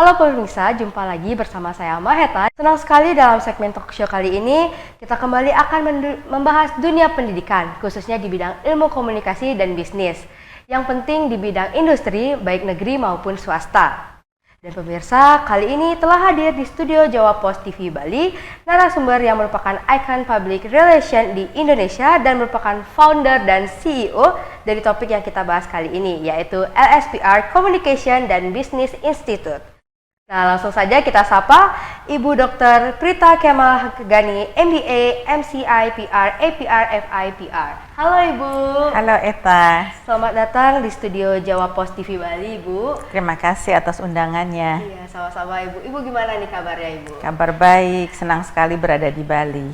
Halo pemirsa, jumpa lagi bersama saya Maheta. Senang sekali dalam segmen talk show kali ini kita kembali akan membahas dunia pendidikan, khususnya di bidang ilmu komunikasi dan bisnis. Yang penting di bidang industri, baik negeri maupun swasta. Dan pemirsa, kali ini telah hadir di studio Jawa Post TV Bali, narasumber yang merupakan ikon public relation di Indonesia dan merupakan founder dan CEO dari topik yang kita bahas kali ini, yaitu LSPR Communication dan Business Institute. Nah, langsung saja kita sapa Ibu Dr. Prita Kemal Gani, MBA, MCI, PR, APR, FIPR. Halo Ibu. Halo Eta. Selamat datang di studio Jawa Post TV Bali, Ibu. Terima kasih atas undangannya. Iya, sama-sama Ibu. Ibu gimana nih kabarnya Ibu? Kabar baik, senang sekali berada di Bali.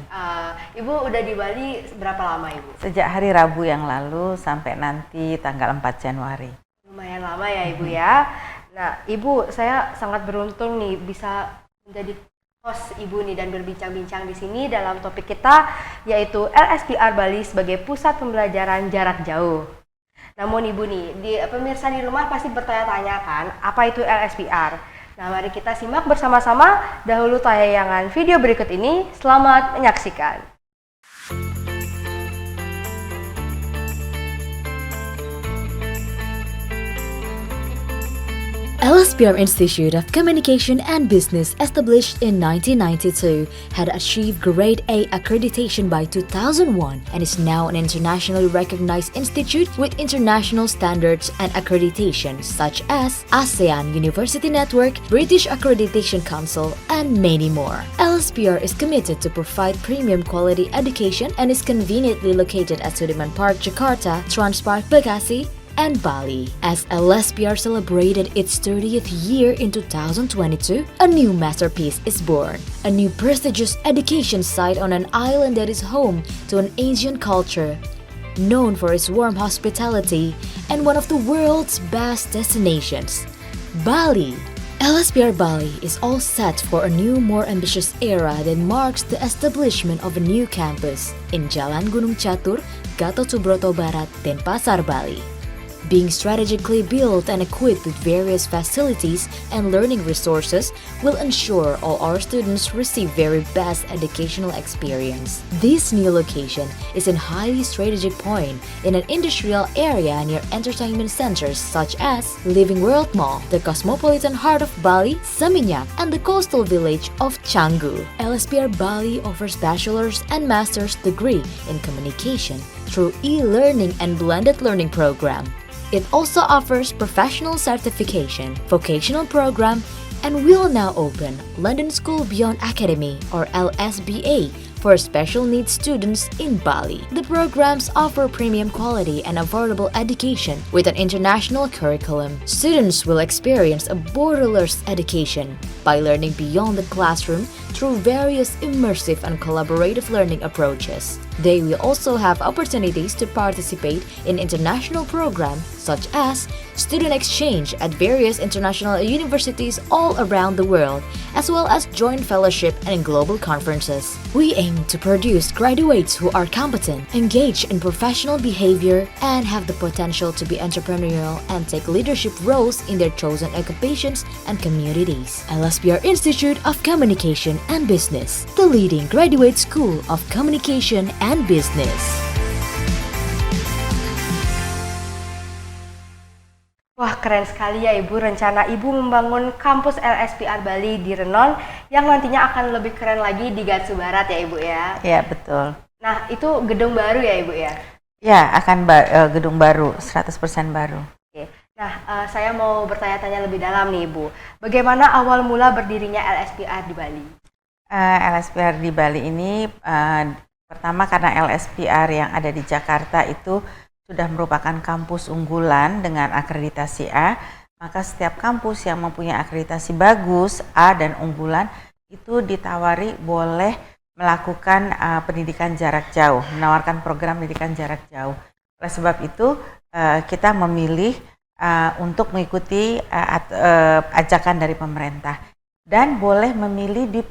Ibu udah di Bali berapa lama Ibu? Sejak hari Rabu yang lalu sampai nanti tanggal 4 Januari. Lumayan lama ya Ibu ya. Nah, Ibu, saya sangat beruntung nih bisa menjadi host Ibu nih dan berbincang-bincang di sini dalam topik kita, yaitu LSPR Bali sebagai pusat pembelajaran jarak jauh. Namun Ibu nih, pemirsa di rumah pasti bertanya-tanya kan, apa itu LSPR? Nah, mari kita simak bersama-sama dahulu tayangan video berikut ini. Selamat menyaksikan. LSPR Institute of Communication and Business, established in 1992, had achieved Grade A accreditation by 2001 and is now an internationally recognized institute with international standards and accreditations such as ASEAN University Network, British Accreditation Council, and many more. LSPR is committed to provide premium quality education and is conveniently located at Sudirman Park, Jakarta, Transpark, Bekasi, and Bali. As LSPR celebrated its 30th year in 2022, a new masterpiece is born. A new prestigious education site on an island that is home to an Asian culture, known for its warm hospitality and one of the world's best destinations, Bali. LSPR Bali is all set for a new, more ambitious era that marks the establishment of a new campus in Jalan Gunung Catur, Gatot Subroto Barat, Denpasar, Bali. Being strategically built and equipped with various facilities and learning resources will ensure all our students receive very best educational experience. This new location is a highly strategic point in an industrial area near entertainment centers such as Living World Mall, the cosmopolitan heart of Bali, Seminyak, and the coastal village of Canggu. LSPR Bali offers bachelor's and master's degree in communication through e-learning and blended learning program. It also offers professional certification, vocational program, and will now open London School Beyond Academy or LSBA for special needs students in Bali. The programs offer premium quality and affordable education with an international curriculum. Students will experience a borderless education by learning beyond the classroom through various immersive and collaborative learning approaches. They will also have opportunities to participate in international programs such as student exchange at various international universities all around the world, as well as joint fellowship and global conferences. We aim to produce graduates who are competent, engaged in professional behavior, and have the potential to be entrepreneurial and take leadership roles in their chosen occupations and communities. LSPR Institute of Communication and Business, the leading graduate school of communication and business. Wah, keren sekali ya Ibu, rencana Ibu membangun kampus LSPR Bali di Renon yang nantinya akan lebih keren lagi di Gatsu Barat ya Ibu ya? Ya, betul. Nah, itu gedung baru ya Ibu ya? Ya, akan gedung baru, 100% baru. Oke. Nah, saya mau bertanya-tanya lebih dalam nih Ibu. Bagaimana awal mula berdirinya LSPR di Bali? LSPR di Bali ini pertama karena LSPR yang ada di Jakarta itu sudah merupakan kampus unggulan dengan akreditasi A, maka setiap kampus yang mempunyai akreditasi bagus, A dan unggulan itu ditawari boleh melakukan pendidikan jarak jauh, menawarkan program pendidikan jarak jauh. Oleh sebab itu kita memilih untuk mengikuti ajakan dari pemerintah dan boleh memilih di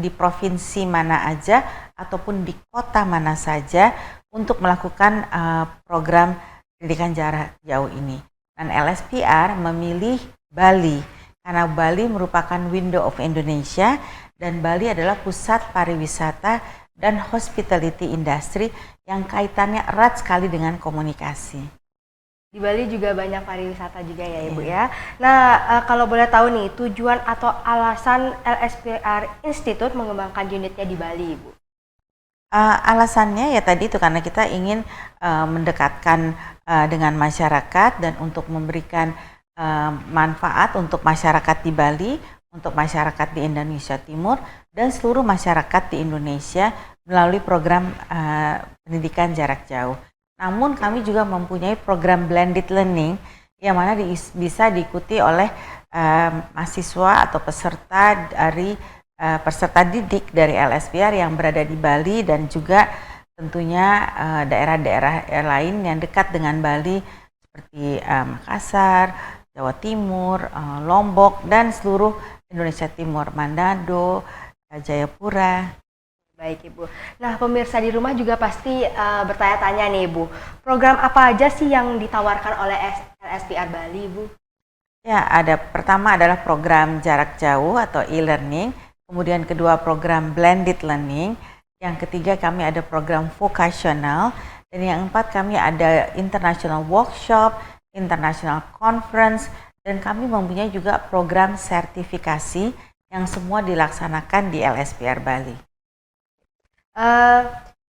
provinsi mana aja ataupun di kota mana saja untuk melakukan program pendidikan jarak jauh ini. Dan LSPR memilih Bali karena Bali merupakan window of Indonesia dan Bali adalah pusat pariwisata dan hospitality industry yang kaitannya erat sekali dengan komunikasi. Di Bali juga banyak pariwisata juga ya Ibu ya. Nah, kalau boleh tahu nih, tujuan atau alasan LSPR Institute mengembangkan unitnya di Bali, Ibu? Alasannya ya tadi itu karena kita ingin mendekatkan dengan masyarakat dan untuk memberikan manfaat untuk masyarakat di Bali, untuk masyarakat di Indonesia Timur, dan seluruh masyarakat di Indonesia melalui program pendidikan jarak jauh. Namun kami juga mempunyai program blended learning yang mana bisa diikuti oleh mahasiswa atau peserta didik dari LSPR yang berada di Bali dan juga tentunya daerah-daerah lain yang dekat dengan Bali seperti Makassar, Jawa Timur, Lombok, dan seluruh Indonesia Timur, Manado, Jayapura. Baik Ibu. Nah, pemirsa di rumah juga pasti bertanya-tanya nih Ibu, program apa aja sih yang ditawarkan oleh LSPR Bali Ibu? Ya, pertama adalah program jarak jauh atau e-learning, kemudian kedua program blended learning, yang ketiga kami ada program vocational, dan yang keempat kami ada international workshop, international conference, dan kami mempunyai juga program sertifikasi yang semua dilaksanakan di LSPR Bali.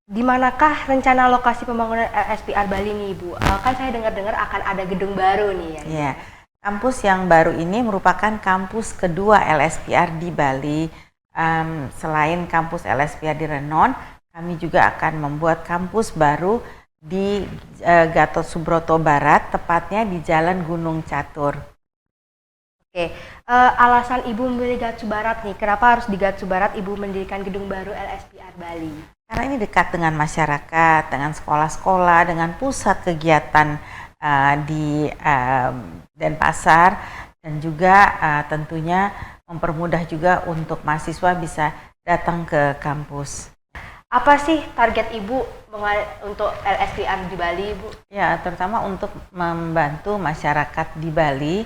Di manakah rencana lokasi pembangunan LSPR Bali nih Ibu? Kan saya dengar-dengar akan ada gedung baru nih ya. Iya, kampus yang baru ini merupakan kampus kedua LSPR di Bali. Selain kampus LSPR di Renon, kami juga akan membuat kampus baru di Gatot Subroto Barat, tepatnya di Jalan Gunung Catur. Oke, alasan Ibu memilih Gatsu Barat nih, kenapa harus di Gatsu Barat Ibu mendirikan gedung baru LSPR Bali? Karena ini dekat dengan masyarakat, dengan sekolah-sekolah, dengan pusat kegiatan di Denpasar, dan juga tentunya mempermudah juga untuk mahasiswa bisa datang ke kampus. Apa sih target Ibu untuk LSPR di Bali, Ibu? Ya, terutama untuk membantu masyarakat di Bali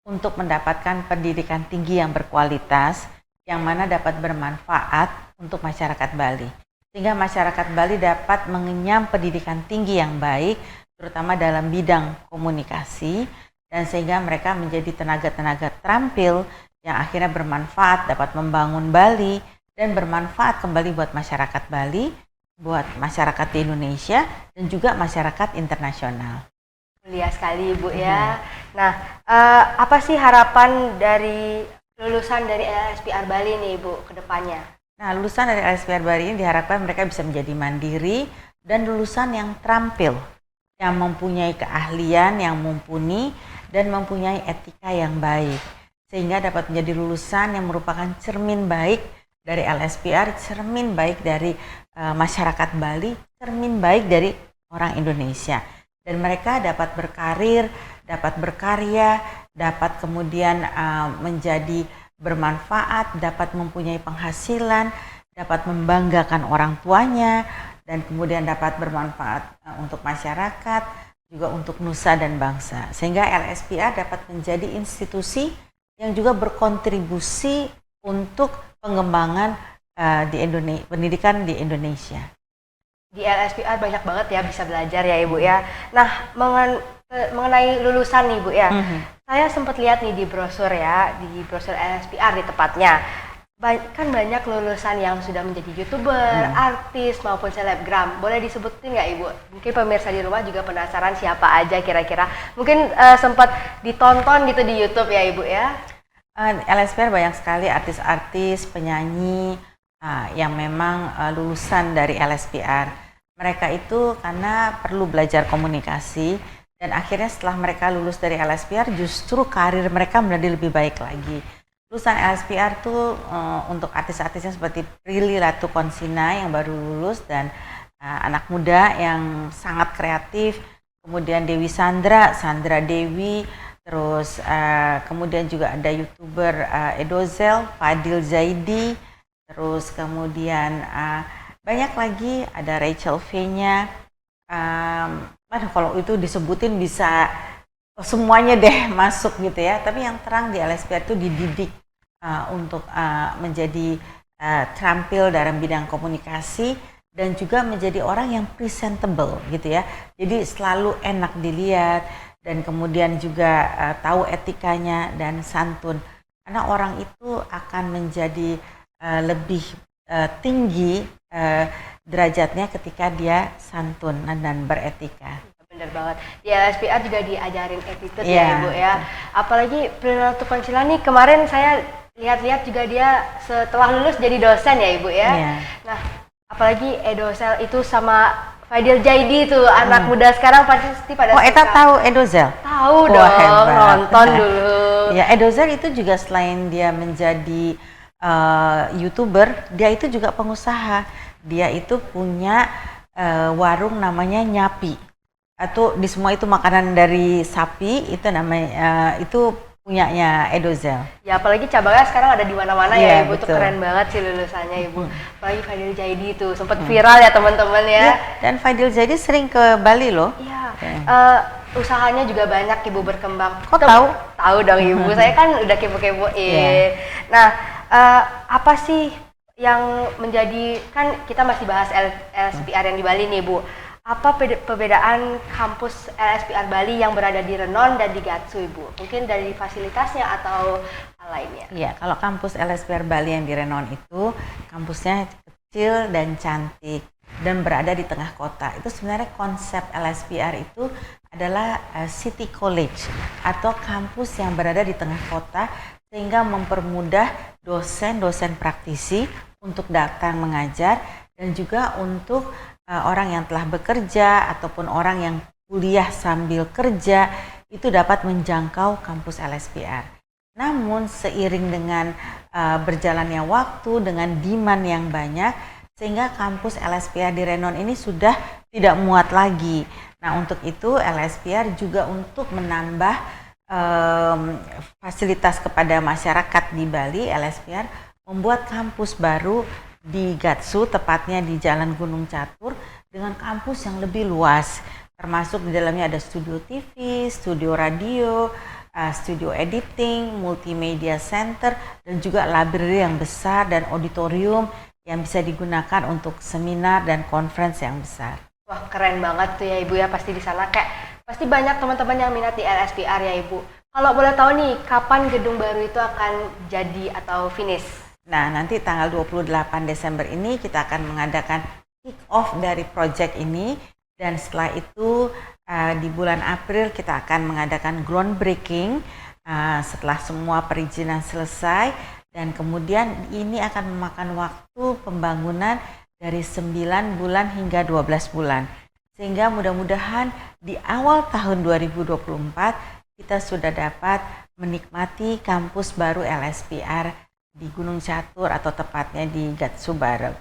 untuk mendapatkan pendidikan tinggi yang berkualitas, yang mana dapat bermanfaat untuk masyarakat Bali. Sehingga masyarakat Bali dapat mengenyam pendidikan tinggi yang baik, terutama dalam bidang komunikasi, dan sehingga mereka menjadi tenaga-tenaga terampil yang akhirnya bermanfaat, dapat membangun Bali, dan bermanfaat kembali buat masyarakat Bali, buat masyarakat di Indonesia, dan juga masyarakat internasional. Mulia sekali Ibu ya. Nah, apa sih harapan dari lulusan dari LSPR Bali nih Ibu ke depannya? Nah, lulusan dari LSPR Bali ini diharapkan mereka bisa menjadi mandiri dan lulusan yang terampil, yang mempunyai keahlian yang mumpuni dan mempunyai etika yang baik, sehingga dapat menjadi lulusan yang merupakan cermin baik dari LSPR, cermin baik dari masyarakat Bali, cermin baik dari orang Indonesia. Dan mereka dapat berkarir, dapat berkarya, dapat kemudian menjadi bermanfaat, dapat mempunyai penghasilan, dapat membanggakan orang tuanya, dan kemudian dapat bermanfaat untuk masyarakat, juga untuk nusa dan bangsa. Sehingga LSPR dapat menjadi institusi yang juga berkontribusi untuk pengembangan pendidikan di Indonesia. Di LSPR banyak banget ya bisa belajar ya Ibu ya. Nah, mengenai lulusan nih Ibu ya, saya sempat lihat nih di brosur ya, di brosur LSPR di tepatnya. Kan banyak lulusan yang sudah menjadi YouTuber, artis maupun selebgram. Boleh disebutin nggak Ibu? Mungkin pemirsa di rumah juga penasaran siapa aja kira-kira. Mungkin sempat ditonton gitu di YouTube ya Ibu ya. LSPR banyak sekali artis-artis, penyanyi yang memang lulusan dari LSPR. Mereka itu karena perlu belajar komunikasi dan akhirnya setelah mereka lulus dari LSPR justru karir mereka menjadi lebih baik lagi. Lulusan LSPR tuh untuk artis-artisnya seperti Prilly Latuconsina yang baru lulus dan anak muda yang sangat kreatif, kemudian Dewi Sandra Dewi, terus kemudian juga ada YouTuber Edozel, Fadil Zaidi, terus kemudian banyak lagi, ada Rachel V-nya. Kalau itu disebutin bisa semuanya deh masuk gitu ya. Tapi yang terang di LSPR itu dididik untuk menjadi terampil dalam bidang komunikasi dan juga menjadi orang yang presentable gitu ya. Jadi selalu enak dilihat dan kemudian juga tahu etikanya dan santun. Karena orang itu akan menjadi lebih tinggi derajatnya ketika dia santun dan beretika. Bener banget. Di LSPR juga diajarin attitude Iya, ya Ibu ya. Apalagi Prilatu Koncila nih kemarin saya lihat-lihat juga dia setelah lulus jadi dosen ya Ibu ya. Iya. Nah, apalagi Edosel itu sama Fadil Jaidi tuh anak muda sekarang pasti pada Oh, Eta suka. tahu Edozel? Tahu Wah, dong, hebat. nonton dulu. Ya, Edozel itu juga selain dia menjadi YouTuber, dia itu juga pengusaha. Dia itu punya warung namanya Nyapi. Atau di semua itu makanan dari sapi, itu namanya itu punyanya Edozel. Ya apalagi cabangnya sekarang ada di mana-mana Iya, ya Ibu, tuh betul. keren banget sih lulusannya Ibu. Apalagi Fadil Jaidi tuh sempat viral ya teman-teman ya. Ya, dan Fadil jadi sering ke Bali loh. Iya. Oke. Usahanya juga banyak Ibu berkembang. Kok tahu? Tahu dong Ibu. Saya kan udah kepo-kepoin. Iya. Nah, apa sih yang menjadi, kan kita masih bahas LSPR yang di Bali nih Bu. Apa perbedaan kampus LSPR Bali yang berada di Renon dan di Gatsu Ibu? Mungkin dari fasilitasnya atau hal lainnya. Iya, kalau kampus LSPR Bali yang di Renon itu kampusnya kecil dan cantik dan berada di tengah kota. Itu sebenarnya konsep LSPR itu adalah City College atau kampus yang berada di tengah kota sehingga mempermudah dosen-dosen praktisi untuk datang mengajar dan juga untuk orang yang telah bekerja ataupun orang yang kuliah sambil kerja itu dapat menjangkau kampus LSPR. Namun seiring dengan berjalannya waktu, dengan demand yang banyak, sehingga kampus LSPR di Renon ini sudah tidak muat lagi. Nah, untuk itu LSPR juga untuk menambah fasilitas kepada masyarakat di Bali, LSPR membuat kampus baru di Gatsu, tepatnya di Jalan Gunung Catur, dengan kampus yang lebih luas, termasuk di dalamnya ada studio TV, studio radio, studio editing, multimedia center, dan juga library yang besar dan auditorium yang bisa digunakan untuk seminar dan conference yang besar. Wah, keren banget tuh ya Ibu ya, pasti di sana kayak pasti banyak teman-teman yang minat di LSPR ya Ibu. Kalau boleh tahu nih, kapan gedung baru itu akan jadi atau finish? Nah, nanti tanggal 28 Desember ini kita akan mengadakan kick off dari project ini, dan setelah itu di bulan April kita akan mengadakan groundbreaking setelah semua perizinan selesai, dan kemudian ini akan memakan waktu pembangunan dari 9 bulan hingga 12 bulan. Sehingga mudah-mudahan di awal tahun 2024 kita sudah dapat menikmati kampus baru LSPR di Gunung Catur atau tepatnya di Gatsu Bareng.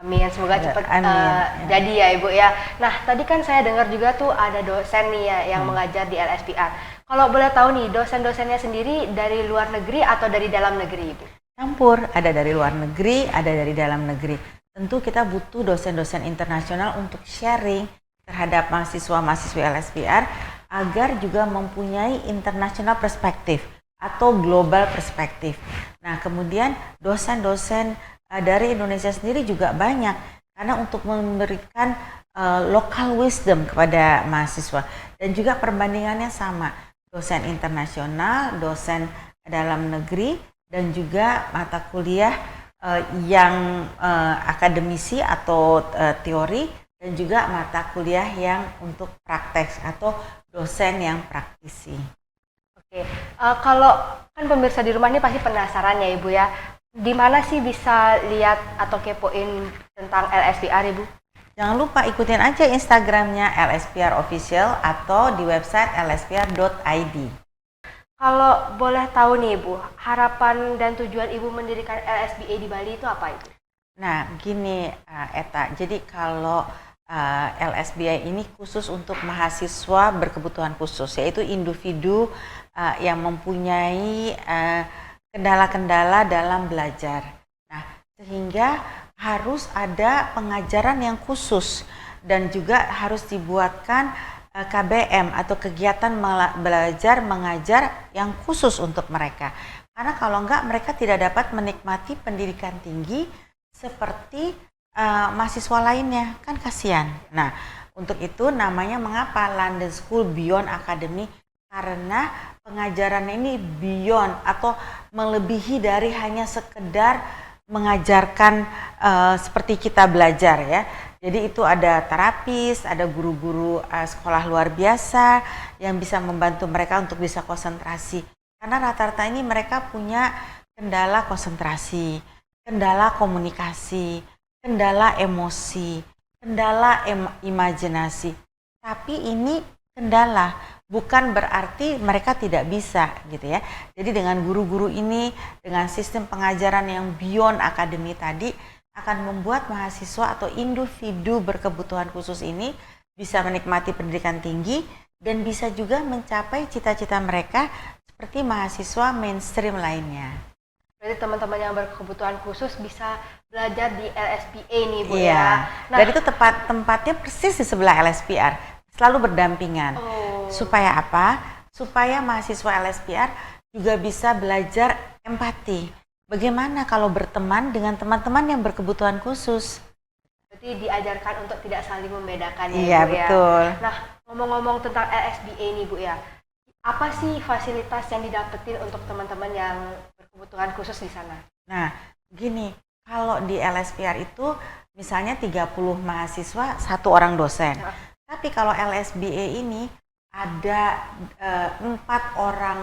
Amin, semoga cepat Amin. jadi ya Ibu ya. Nah, tadi kan saya dengar juga tuh ada dosen nih ya yang mengajar di LSPR. Kalau boleh tahu nih, dosen-dosennya sendiri dari luar negeri atau dari dalam negeri Ibu? Campur, ada dari luar negeri, ada dari dalam negeri. Tentu kita butuh dosen-dosen internasional untuk sharing terhadap mahasiswa-mahasiswi LSPR agar juga mempunyai international perspektif atau global perspektif. Nah, kemudian dosen-dosen dari Indonesia sendiri juga banyak karena untuk memberikan local wisdom kepada mahasiswa, dan juga perbandingannya sama, dosen internasional, dosen dalam negeri, dan juga mata kuliah yang akademisi atau teori, dan juga mata kuliah yang untuk praktek atau dosen yang praktisi. Oke, kalau kan pemirsa di rumah ini pasti penasaran ya Ibu ya, di mana sih bisa lihat atau kepoin tentang LSPR Ibu? Jangan lupa ikutin aja Instagramnya LSPR Official atau di website lspr.id. Kalau boleh tahu nih Ibu, harapan dan tujuan Ibu mendirikan LSBA di Bali itu apa Ibu? Nah, gini Eta, jadi kalau LSBI ini khusus untuk mahasiswa berkebutuhan khusus, yaitu individu yang mempunyai kendala-kendala dalam belajar. Nah, sehingga harus ada pengajaran yang khusus dan juga harus dibuatkan KBM atau kegiatan belajar mengajar yang khusus untuk mereka. Karena kalau enggak mereka tidak dapat menikmati pendidikan tinggi seperti mahasiswa lainnya, kan kasihan. Nah, untuk itu namanya mengapa London School Beyond Academy, karena pengajaran ini beyond atau melebihi dari hanya sekedar mengajarkan seperti kita belajar ya. Jadi itu ada terapis, ada guru-guru sekolah luar biasa yang bisa membantu mereka untuk bisa konsentrasi. Karena rata-rata ini mereka punya kendala konsentrasi, kendala komunikasi, kendala emosi, kendala imajinasi. Tapi ini kendala, bukan berarti mereka tidak bisa gitu ya. Jadi dengan guru-guru ini, dengan sistem pengajaran yang beyond akademi tadi, akan membuat mahasiswa atau individu berkebutuhan khusus ini bisa menikmati pendidikan tinggi dan bisa juga mencapai cita-cita mereka seperti mahasiswa mainstream lainnya. Berarti teman-teman yang berkebutuhan khusus bisa belajar di LSPA nih Bu Iya. ya. Nah, Dan itu tempatnya persis di sebelah LSPR, selalu berdampingan. Supaya apa? Supaya mahasiswa LSPR juga bisa belajar empati. Bagaimana kalau berteman dengan teman-teman yang berkebutuhan khusus? berarti diajarkan untuk tidak saling membedakan ya Iya, Bu betul. ya. Nah, ngomong-ngomong tentang LSPA nih Bu ya, apa sih fasilitas yang didapetin untuk teman-teman yang berkebutuhan khusus di sana? Nah, gini, kalau di LSPR itu misalnya 30 mahasiswa, 1 orang dosen. Nah. Tapi kalau LSBA ini ada 4 orang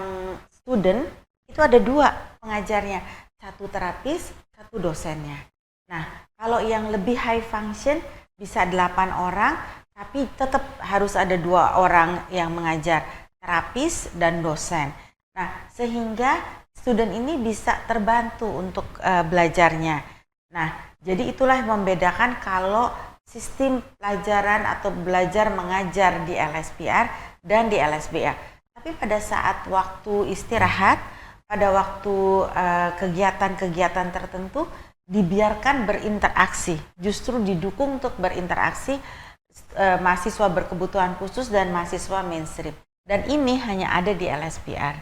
student, itu ada 2 pengajarnya, 1 terapis, 1 dosennya. Nah, kalau yang lebih high function bisa 8 orang, tapi tetap harus ada 2 orang yang mengajar, terapis dan dosen. Nah, sehingga student ini bisa terbantu untuk belajarnya. Nah, jadi itulah yang membedakan kalau sistem pelajaran atau belajar mengajar di LSPR dan di LSBA. Tapi pada saat waktu istirahat, pada waktu kegiatan-kegiatan tertentu, dibiarkan berinteraksi, justru didukung untuk berinteraksi mahasiswa berkebutuhan khusus dan mahasiswa mainstream. Dan ini hanya ada di LSPR.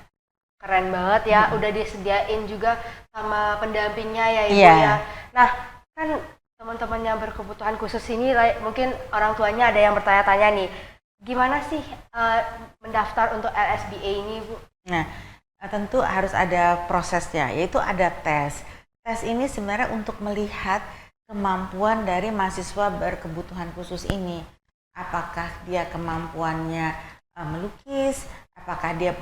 Keren banget ya, udah disediain juga sama pendampingnya ya Ibu Iya. ya. Nah, kan teman-teman yang berkebutuhan khusus ini mungkin orang tuanya ada yang bertanya-tanya nih, gimana sih mendaftar untuk LSBA ini Bu? Nah, tentu harus ada prosesnya, yaitu ada tes. Tes ini sebenarnya untuk melihat kemampuan dari mahasiswa berkebutuhan khusus ini. Apakah dia kemampuannya melukis, apakah dia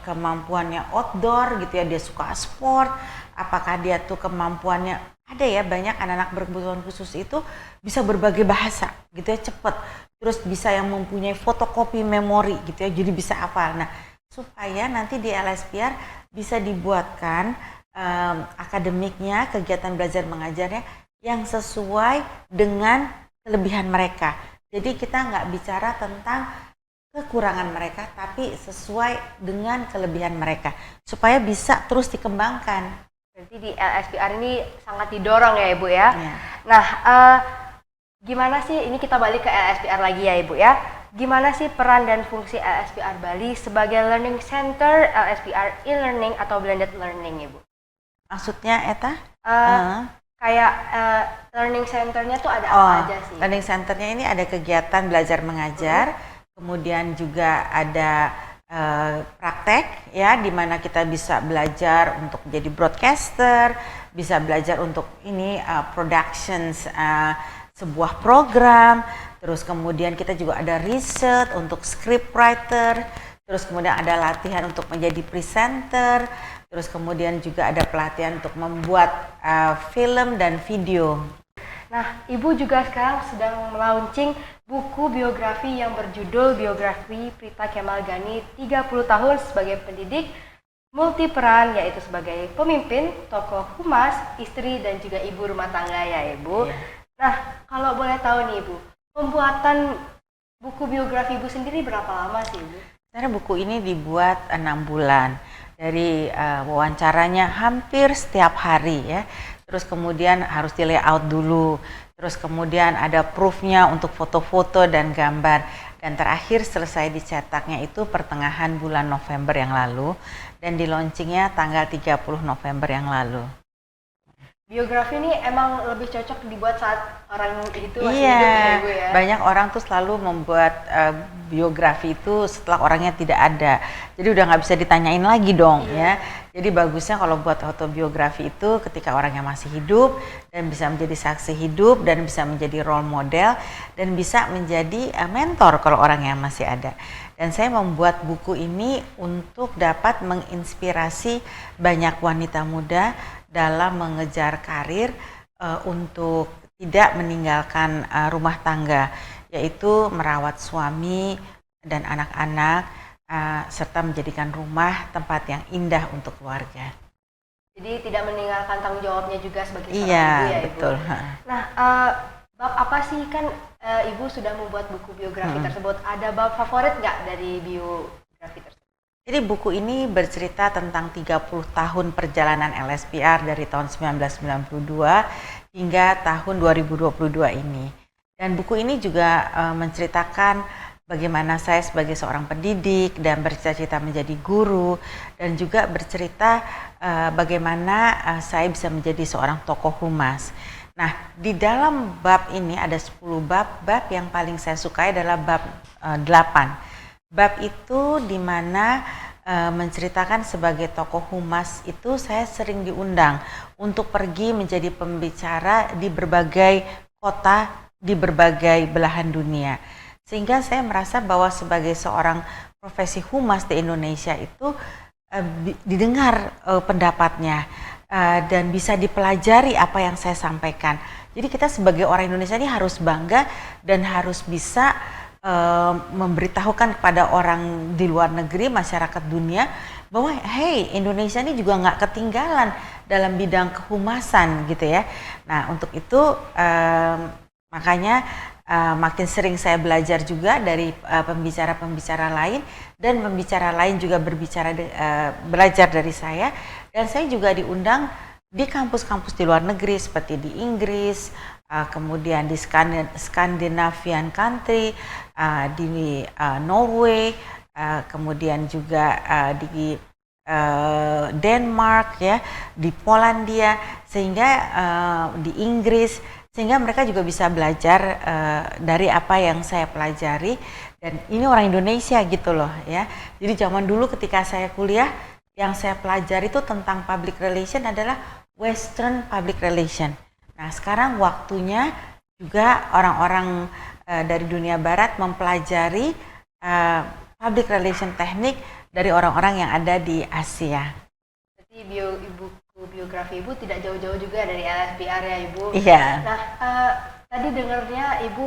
kemampuannya outdoor gitu ya, dia suka sport, apakah dia tuh kemampuannya, ada ya banyak anak-anak berkebutuhan khusus itu bisa berbagai bahasa gitu ya, cepet, terus bisa yang mempunyai fotokopi memori gitu ya, jadi bisa hafal. Nah, supaya nanti di LSPR bisa dibuatkan akademiknya, kegiatan belajar mengajarnya yang sesuai dengan kelebihan mereka. Jadi kita nggak bicara tentang kekurangan mereka, tapi sesuai dengan kelebihan mereka, supaya bisa terus dikembangkan. Berarti di LSPR ini sangat didorong ya Ibu ya. Ya. Nah, gimana sih, ini kita balik ke LSPR lagi ya Ibu ya. Gimana sih peran dan fungsi LSPR Bali sebagai learning center, LSPR e-learning atau blended learning Ibu? Maksudnya Eta? Kayak learning centernya tuh ada apa aja sih? Learning centernya ini ada kegiatan belajar mengajar, kemudian juga ada praktek ya, di mana kita bisa belajar untuk jadi broadcaster, bisa belajar untuk ini productions sebuah program, terus kemudian kita juga ada riset untuk script writer, terus kemudian ada latihan untuk menjadi presenter, terus kemudian juga ada pelatihan untuk membuat film dan video. Nah, Ibu juga sekarang sedang melaunching buku biografi yang berjudul Biografi Prita Kemal Gani 30 tahun sebagai pendidik multi peran, yaitu sebagai pemimpin, tokoh humas, istri, dan juga ibu rumah tangga ya Ibu. Yeah. Nah, kalau boleh tahu nih Ibu, pembuatan buku biografi Ibu sendiri berapa lama sih Ibu? Sebenarnya buku ini dibuat 6 bulan. Dari wawancaranya hampir setiap hari ya. Terus kemudian harus di layout dulu. Terus kemudian ada proofnya untuk foto-foto dan gambar. dan terakhir selesai dicetaknya itu pertengahan bulan November yang lalu dan di launchingnya tanggal 30 November yang lalu. Biografi ini emang lebih cocok dibuat saat orang itu masih Iya, hidup ya Ibu ya? banyak orang tuh selalu membuat biografi itu setelah orangnya tidak ada. Jadi udah nggak bisa ditanyain lagi dong ya. Jadi bagusnya kalau buat autobiografi itu ketika orangnya masih hidup dan bisa menjadi saksi hidup dan bisa menjadi role model dan bisa menjadi mentor kalau orangnya masih ada. Dan saya membuat buku ini untuk dapat menginspirasi banyak wanita muda dalam mengejar karir untuk tidak meninggalkan rumah tangga, yaitu merawat suami dan anak-anak serta menjadikan rumah tempat yang indah untuk keluarga. Jadi tidak meninggalkan tanggung jawabnya juga sebagai seorang Iya, ibu ya Ibu? betul. Nah, bab apa sih kan Ibu sudah membuat buku biografi tersebut, ada bab favorit nggak dari biografi tersebut? Jadi buku ini bercerita tentang 30 tahun perjalanan LSPR dari tahun 1992 hingga tahun 2022 ini. Dan buku ini juga menceritakan bagaimana saya sebagai seorang pendidik dan bercita-cita menjadi guru dan juga bercerita bagaimana saya bisa menjadi seorang tokoh humas. Nah, di dalam bab ini ada 10 bab yang paling saya sukai adalah bab 8. Bab itu di mana menceritakan sebagai tokoh humas itu saya sering diundang untuk pergi menjadi pembicara di berbagai kota, di berbagai belahan dunia. Sehingga saya merasa bahwa sebagai seorang profesi humas di Indonesia itu didengar pendapatnya dan bisa dipelajari apa yang saya sampaikan. Jadi kita sebagai orang Indonesia ini harus bangga dan harus bisa memberitahukan kepada orang di luar negeri, masyarakat dunia bahwa hey, Indonesia ini juga nggak ketinggalan dalam bidang kehumasan gitu ya. Nah untuk itu makanya makin sering saya belajar juga dari pembicara-pembicara lain dan pembicara lain juga belajar dari saya, dan saya juga diundang di kampus-kampus di luar negeri seperti di Inggris, kemudian di Scandinavian country, di Norway, kemudian juga di Denmark ya, di Polandia, sehingga di Inggris, sehingga mereka juga bisa belajar dari apa yang saya pelajari, dan ini orang Indonesia gitu loh ya. Jadi zaman dulu ketika saya kuliah yang saya pelajari itu tentang public relation adalah Western public relation. Nah sekarang waktunya juga orang-orang dari dunia barat mempelajari public relation teknik dari orang-orang yang ada di Asia. Jadi buku biografi Ibu tidak jauh-jauh juga dari LSPR ya Ibu? Iya. Nah tadi dengarnya Ibu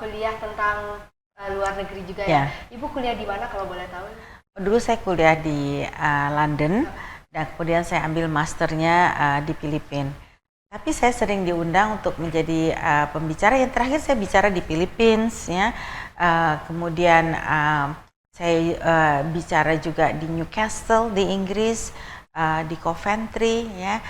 kuliah tentang luar negeri juga ya? Ibu kuliah di mana kalau boleh tahu? Dulu saya kuliah di London dan kemudian saya ambil masternya di Filipina. Tapi saya sering diundang untuk menjadi pembicara. Yang terakhir saya bicara di Filipina, ya. Kemudian saya bicara juga di Newcastle di Inggris, di Coventry, ya.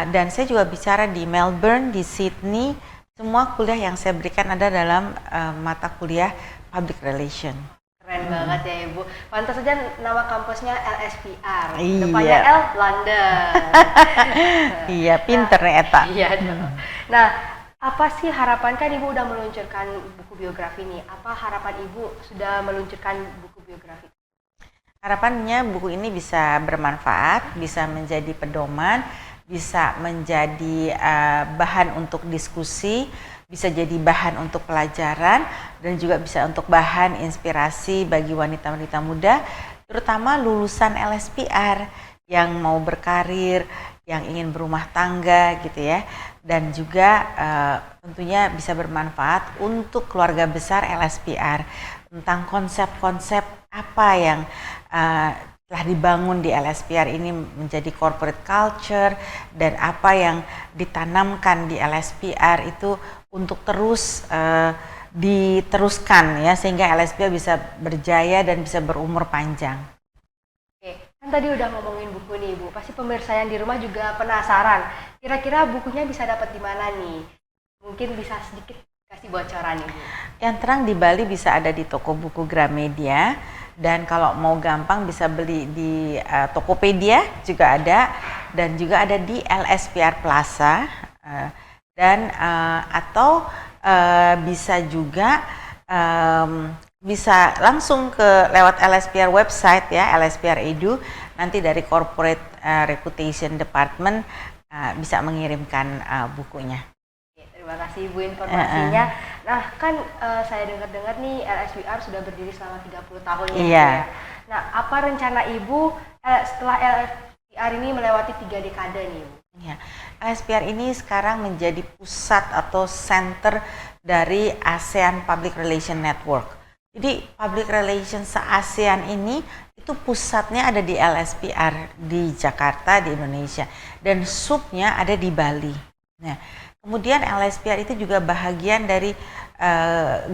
Dan saya juga bicara di Melbourne, di Sydney. Semua kuliah yang saya berikan ada dalam mata kuliah Public Relation. Keren banget ya Ibu. Pantas saja nama kampusnya LSPR. Iya. Depannya L London. Iya, pinter nih Eta. Iya dong. Nah, apa sih harapan, kan Ibu udah meluncurkan buku biografi nih? Apa harapan Ibu sudah meluncurkan buku biografi? Harapannya buku ini bisa bermanfaat, bisa menjadi pedoman, bisa menjadi bahan untuk diskusi, bisa jadi bahan untuk pelajaran, dan juga bisa untuk bahan inspirasi bagi wanita-wanita muda, terutama lulusan LSPR yang mau berkarir, yang ingin berumah tangga gitu ya, dan juga tentunya bisa bermanfaat untuk keluarga besar LSPR tentang konsep-konsep apa yang telah dibangun di LSPR ini menjadi corporate culture, dan apa yang ditanamkan di LSPR itu untuk terus diteruskan ya, sehingga LSPR bisa berjaya dan bisa berumur panjang. Oke, kan tadi udah ngomongin buku nih Ibu, pasti pemirsa yang di rumah juga penasaran, kira-kira bukunya bisa dapat di mana nih? Mungkin bisa sedikit kasih bocoran Ibu. Yang terang di Bali bisa ada di toko buku Gramedia, dan kalau mau gampang bisa beli di Tokopedia juga ada, dan juga ada di LSPR Plaza, dan atau bisa juga bisa langsung ke lewat LSPR website ya, LSPR Edu, nanti dari Corporate Reputation Department bisa mengirimkan bukunya. Terima kasih Ibu informasinya. Nah kan saya dengar-dengar nih LSPR sudah berdiri selama 30 tahun ya. Iya. Ya. Nah apa rencana Ibu setelah LSPR ini melewati 3 dekade nih Ibu? Ya, LSPR ini sekarang menjadi pusat atau center dari ASEAN Public Relation Network. Jadi Public Relation se-ASEAN ini itu pusatnya ada di LSPR di Jakarta di Indonesia, dan subnya ada di Bali. Nah, kemudian LSPR itu juga bahagian dari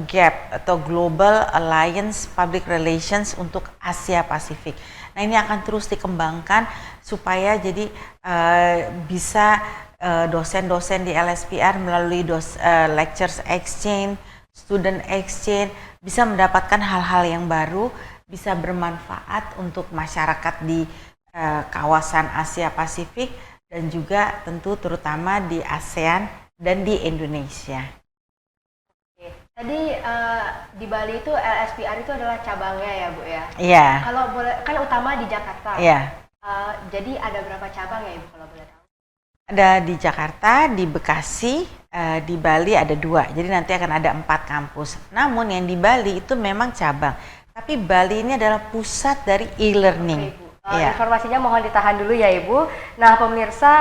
GAP atau Global Alliance Public Relations untuk Asia Pasifik. Nah, ini akan terus dikembangkan supaya jadi bisa dosen-dosen di LSPR melalui lectures exchange, student exchange bisa mendapatkan hal-hal yang baru, bisa bermanfaat untuk masyarakat di kawasan Asia Pasifik dan juga tentu terutama di ASEAN dan di Indonesia. Oke. Tadi di Bali itu LSPR itu adalah cabangnya ya Bu ya? Iya. Kalau boleh, kan utama di Jakarta. Iya. Jadi ada berapa cabang ya Ibu kalau boleh tahu? Ada di Jakarta, di Bekasi, di Bali ada 2. Jadi nanti akan ada 4 kampus. Namun yang di Bali itu memang cabang. Tapi Bali ini adalah pusat dari e-learning. Oke, Ibu. Informasinya mohon ditahan dulu ya Ibu. Nah pemirsa,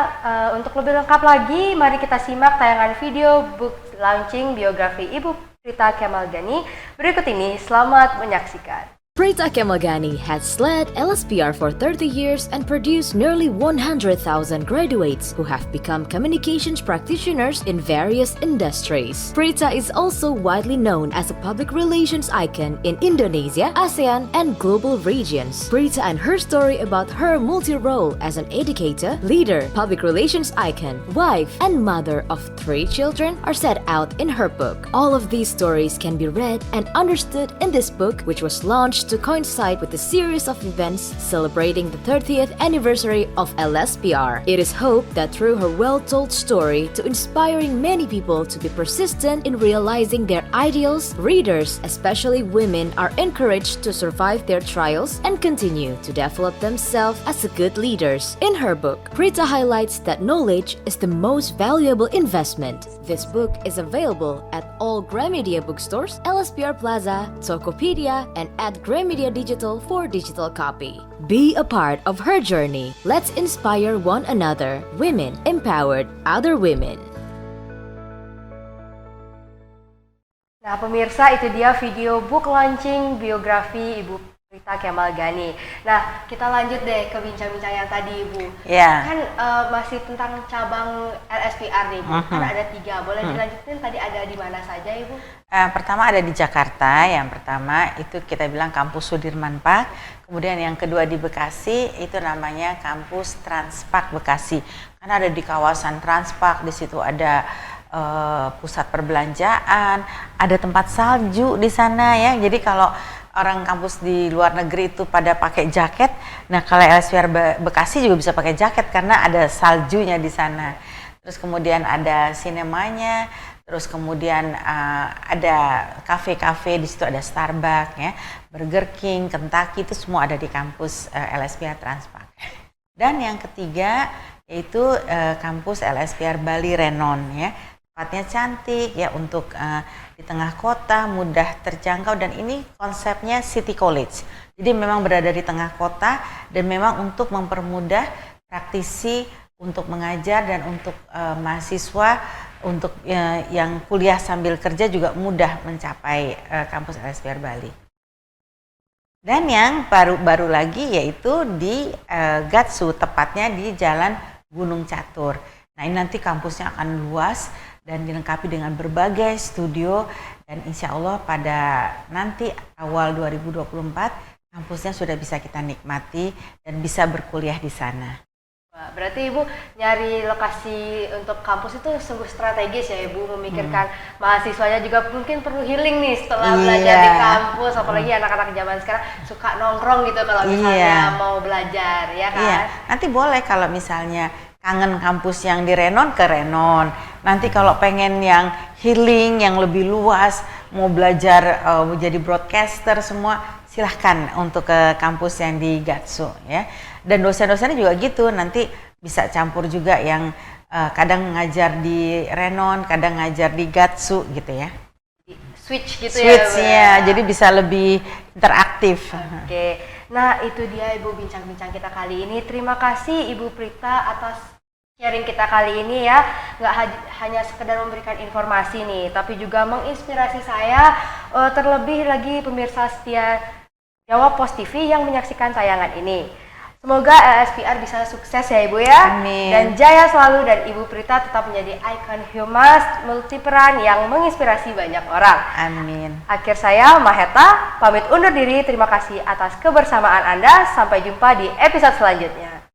untuk lebih lengkap lagi, mari kita simak tayangan video book launching biografi Ibu Prita Kemalgani. Berikut ini, selamat menyaksikan. Prita Kemalgani has led LSPR for 30 years and produced nearly 100,000 graduates who have become communications practitioners in various industries. Prita is also widely known as a public relations icon in Indonesia, ASEAN, and global regions. Prita and her story about her multi-role as an educator, leader, public relations icon, wife, and mother of 3 children are set out in her book. All of these stories can be read and understood in this book, which was launched to coincide with the series of events celebrating the 30th anniversary of LSPR. It is hoped that through her well-told story to inspiring many people to be persistent in realizing their ideals, readers, especially women, are encouraged to survive their trials and continue to develop themselves as good leaders. In her book, Prita highlights that knowledge is the most valuable investment. This book is available at all Gramedia bookstores, LSPR Plaza, Tokopedia, and at Gramedia Digital for digital copy. Be a part of her journey. Let's inspire one another. Women empowered other women. Nah pemirsa, itu dia video book launching biografi Ibu Prita Kemalgani. Nah kita lanjut deh ke bincang-bincang yang tadi Ibu. Iya. Kan masih tentang cabang LSPR nih Bu. Kan ada 3. Boleh dilanjutin tadi ada di mana saja Ibu? Pertama ada di Jakarta, yang pertama itu kita bilang kampus Sudirman Park, kemudian yang kedua di Bekasi itu namanya kampus Transpark Bekasi. Karena ada di kawasan Transpark, di situ ada pusat perbelanjaan, ada tempat salju di sana ya. Jadi kalau orang kampus di luar negeri itu pada pakai jaket, nah kalau LSPR Bekasi juga bisa pakai jaket karena ada saljunya di sana. Terus kemudian ada sinemanya, terus kemudian ada kafe-kafe, di situ ada Starbucks ya, Burger King, Kentucky, itu semua ada di kampus LSPR Transpark. Dan yang ketiga yaitu kampus LSPR Bali Renon ya. Tempatnya cantik ya, untuk di tengah kota, mudah terjangkau, dan ini konsepnya City College. Jadi memang berada di tengah kota dan memang untuk mempermudah praktisi untuk mengajar dan untuk mahasiswa untuk yang kuliah sambil kerja juga mudah mencapai kampus LSPR Bali. Dan yang baru lagi yaitu di Gatsu, tepatnya di Jalan Gunung Catur. Nah ini nanti kampusnya akan luas dan dilengkapi dengan berbagai studio, dan insya Allah pada nanti awal 2024 kampusnya sudah bisa kita nikmati dan bisa berkuliah di sana. Wah, berarti Ibu nyari lokasi untuk kampus itu sungguh strategis ya Ibu, memikirkan mahasiswanya juga mungkin perlu healing nih setelah belajar di kampus, apalagi anak-anak zaman sekarang suka nongkrong gitu kalau misalnya mau belajar ya kan. Iya, nanti boleh kalau misalnya kangen kampus yang di Renon ke Renon. Nanti kalau pengen yang healing, yang lebih luas, mau belajar jadi broadcaster semua, silahkan untuk ke kampus yang di Gatsu ya. Dan dosen-dosennya juga gitu, nanti bisa campur juga yang kadang ngajar di Renon, kadang ngajar di Gatsu gitu ya. Switch gitu Switch ya. jadi bisa lebih interaktif. Oke, nah itu dia Ibu bincang-bincang kita kali ini. Terima kasih Ibu Prita atas sharing kita kali ini ya. Nggak hanya sekedar memberikan informasi nih, tapi juga menginspirasi saya, terlebih lagi pemirsa setia Jawa Post TV yang menyaksikan tayangan ini. Semoga LSPR bisa sukses ya Ibu ya. Amin. Dan jaya selalu, dan Ibu Prita tetap menjadi ikon humas multiperan yang menginspirasi banyak orang. Amin. Akhir saya Maheta pamit undur diri. Terima kasih atas kebersamaan Anda. Sampai jumpa di episode selanjutnya.